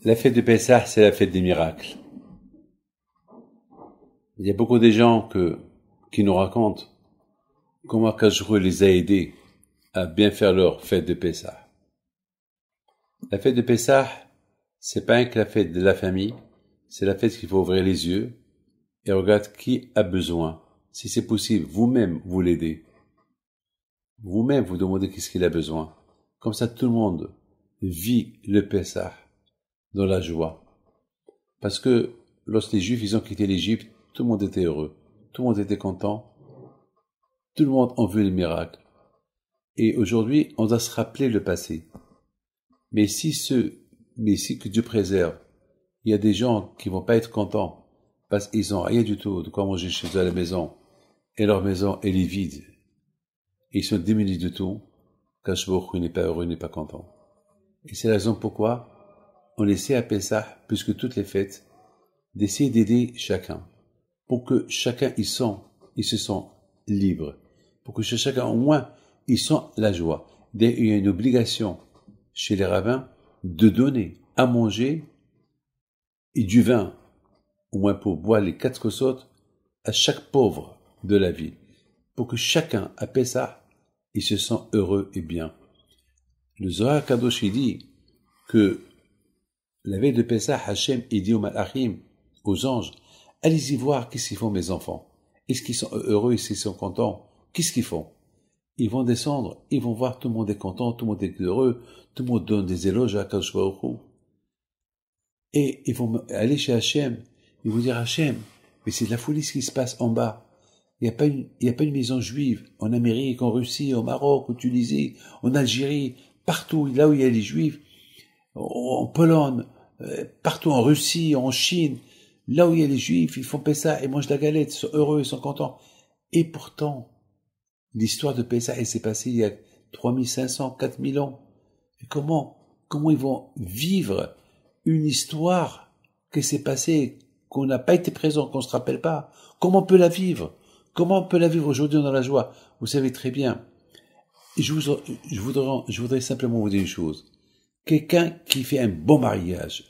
La fête de Pessah, c'est la fête des miracles. Il y a beaucoup de gens qui nous racontent comment Akadosh Baruch Hu les a aidés à bien faire leur fête de Pessah. La fête de Pessah, c'est pas que la fête de la famille, c'est la fête qu'il faut ouvrir les yeux et regarder qui a besoin. Si c'est possible, vous-même, vous l'aidez. Vous-même, vous demandez qu'est-ce qu'il a besoin. Comme ça, tout le monde vit le Pessah dans la joie. Parce que lorsque les Juifs, ils ont quitté l'Égypte, tout le monde était heureux. Tout le monde était content. Tout le monde a vu les miracles. Et aujourd'hui, on doit se rappeler le passé. Mais si que Dieu préserve, il y a des gens qui vont pas être contents parce qu'ils ont rien du tout de quoi manger chez eux à la maison et leur maison, elle est vide. Et ils sont démunis de tout. Akadosh Baruch Hu n'est pas heureux, n'est pas content. Et c'est la raison pourquoi on essaie à Pessah, plus que toutes les fêtes, d'essayer d'aider chacun. Pour que chacun, il se sent libre. Pour que chacun, au moins, il sent la joie. Il y a une obligation chez les rabbins de donner à manger et du vin, au moins pour boire les 4 kosot, à chaque pauvre de la ville. Pour que chacun, à Pessah, il se sent heureux et bien. Le Zohar Kadosh, il dit que la veille de Pessah, Hachem, il dit aux Malachim, aux anges, allez-y voir qu'est-ce qu'ils font mes enfants. Est-ce qu'ils sont heureux, est-ce qu'ils sont contents? Qu'est-ce qu'ils font? Ils vont descendre, ils vont voir tout le monde est content, tout le monde est heureux, tout le monde donne des éloges à Akadosh Baruch Hu. Et ils vont aller chez Hachem, ils vont dire Hachem, mais c'est de la folie ce qui se passe en bas. Il n'y a pas une maison juive en Amérique, en Russie, au Maroc, en Tunisie, en Algérie, partout, là où il y a les juifs, en Pologne, partout en Russie, en Chine, là où il y a les juifs, ils font Pessah et mangent la galette, ils sont heureux, ils sont contents. Et pourtant, l'histoire de Pessah, elle s'est passée il y a 3500, 4000 ans. Et comment ils vont vivre une histoire qui s'est passée, qu'on n'a pas été présent, qu'on se rappelle pas? Comment on peut la vivre? Comment on peut la vivre aujourd'hui dans la joie? Vous savez très bien. Je voudrais simplement vous dire une chose. Quelqu'un qui fait un bon mariage,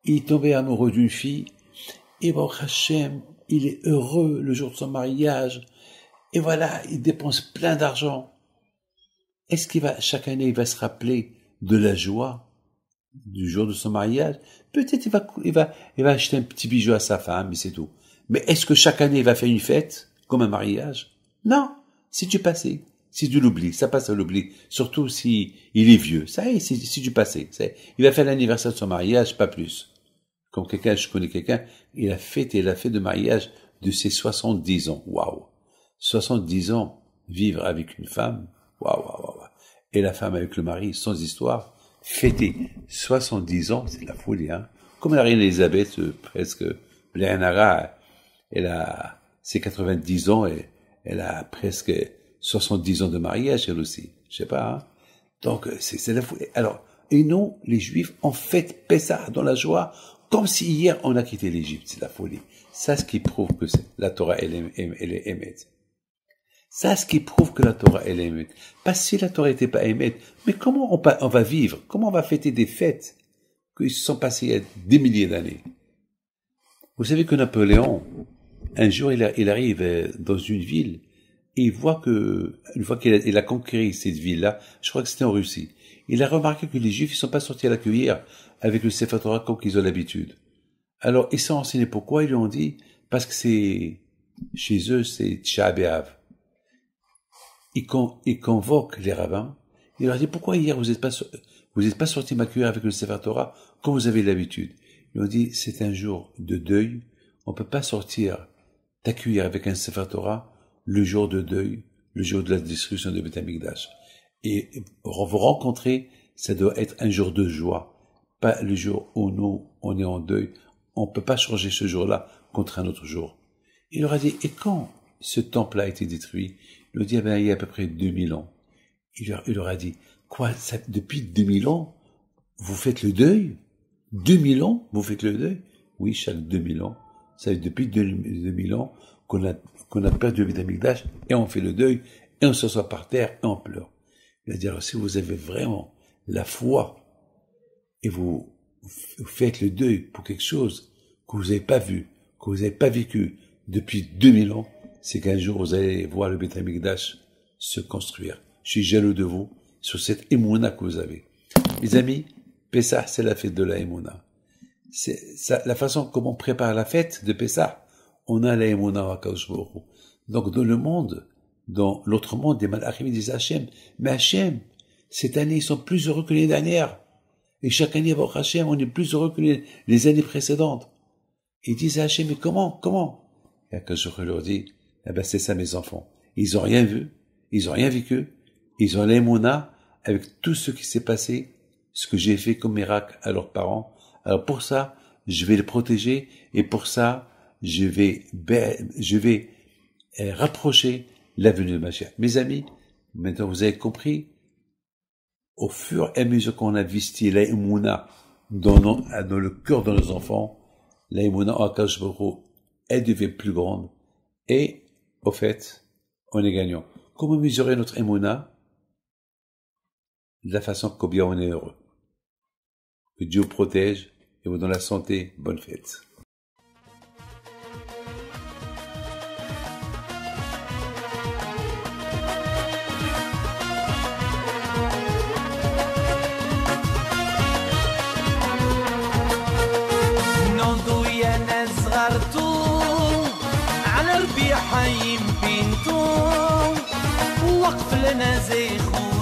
il est tombé amoureux d'une fille, et Baruch Hashem, il est heureux le jour de son mariage, et voilà, il dépense plein d'argent. Est-ce chaque année, il va se rappeler de la joie du jour de son mariage? Peut-être il va acheter un petit bijou à sa femme, mais c'est tout. Mais est-ce que chaque année, il va faire une fête, comme un mariage? Non, c'est du passé. C'est de l'oubli, ça passe à l'oubli. Surtout si il est vieux. Ça y est, c'est du passé. Il va faire l'anniversaire de son mariage, pas plus. Comme je connais quelqu'un, il a fait de mariage de ses 70 ans. Waouh! 70 ans, vivre avec une femme. Waouh. Et la femme avec le mari, sans histoire. Fêter 70 ans, c'est de la folie, hein. Comme la reine Elisabeth, presque, Léonara, elle a ses 90 ans et elle a presque 70 ans de mariage, elle aussi. Je sais pas, hein. Donc, c'est la folie. Alors, et nous, les Juifs, on fête Pessah dans la joie, comme si hier on a quitté l'Égypte. C'est la folie. Ça, ce qui prouve que la Torah, elle est émette. Ça, ce qui prouve que la Torah, elle est émette. Pas si la Torah n'était pas émette, mais comment on va vivre? Comment on va fêter des fêtes qui se sont passées il y a des milliers d'années? Vous savez que Napoléon, un jour, il arrive dans une ville, et il voit une fois qu'il a conquéri cette ville-là, je crois que c'était en Russie, il a remarqué que les Juifs, ils sont pas sortis à la cuillère avec le Sefer Torah comme qu'ils ont l'habitude. Alors, ils s'est renseigné pourquoi, ils lui ont dit, parce que chez eux, c'est Tisha B'Av. Il convoque les rabbins, il leur dit, pourquoi hier vous êtes pas sortis ma cuillère avec le Sefer Torah comme vous avez l'habitude? Ils ont dit, c'est un jour de deuil, on peut pas sortir ta cuillère avec un Sefer Torah le jour de deuil, le jour de la destruction de Beth Amikdash. Et vous rencontrer, ça doit être un jour de joie, pas le jour où nous, on est en deuil. On peut pas changer ce jour-là contre un autre jour. Il leur a dit, et quand ce temple a été détruit? Il leur dit, il y a à peu près 2000 ans. Il leur a dit, quoi, depuis 2000 ans, vous faites le deuil? 2000 ans, vous faites le deuil? Oui, chaque 2000 ans. Ça fait depuis 2000 ans qu'on a perdu le Beth Amikdash et on fait le deuil et on s'assoit par terre et on pleure. Il a dit, alors si vous avez vraiment la foi et vous faites le deuil pour quelque chose que vous n'avez pas vu, que vous n'avez pas vécu depuis 2000 ans, c'est qu'un jour vous allez voir le Beth Amikdash se construire. Je suis jaloux de vous sur cette émouna que vous avez. Mes amis, Pessah, c'est la fête de la émouna. C'est ça, la façon comment on prépare la fête de Pessah. On a la émouna à Kadosh Baruch Hu. Donc dans le monde, dans l'autre monde, des malachim disent Hachem, mais Hachem, cette année ils sont plus heureux que l'année dernière. Et chaque année, avec Hachem, on est plus heureux que les années précédentes. Ils disent à Hachem, mais comment? Et Kadosh Baruch Hu leur dit, eh ben c'est ça mes enfants. Ils ont rien vu, ils ont rien vécu, ils ont l'émouna avec tout ce qui s'est passé, ce que j'ai fait comme miracle à leurs parents. Alors pour ça, je vais les protéger et pour ça, je vais rapprocher la venue de Mashiach. Mes amis, maintenant vous avez compris, au fur et à mesure qu'on a investi la émouna dans le cœur de nos enfants, la émouna en Akadosh Baruch Hu, elle devient plus grande et, au fait, on est gagnant. Comment mesurer notre émouna? De la façon combien on est heureux. Que Dieu vous protège et vous donne la santé. Bonne fête. على ربيع حيم بنتو وقف لنا زي خو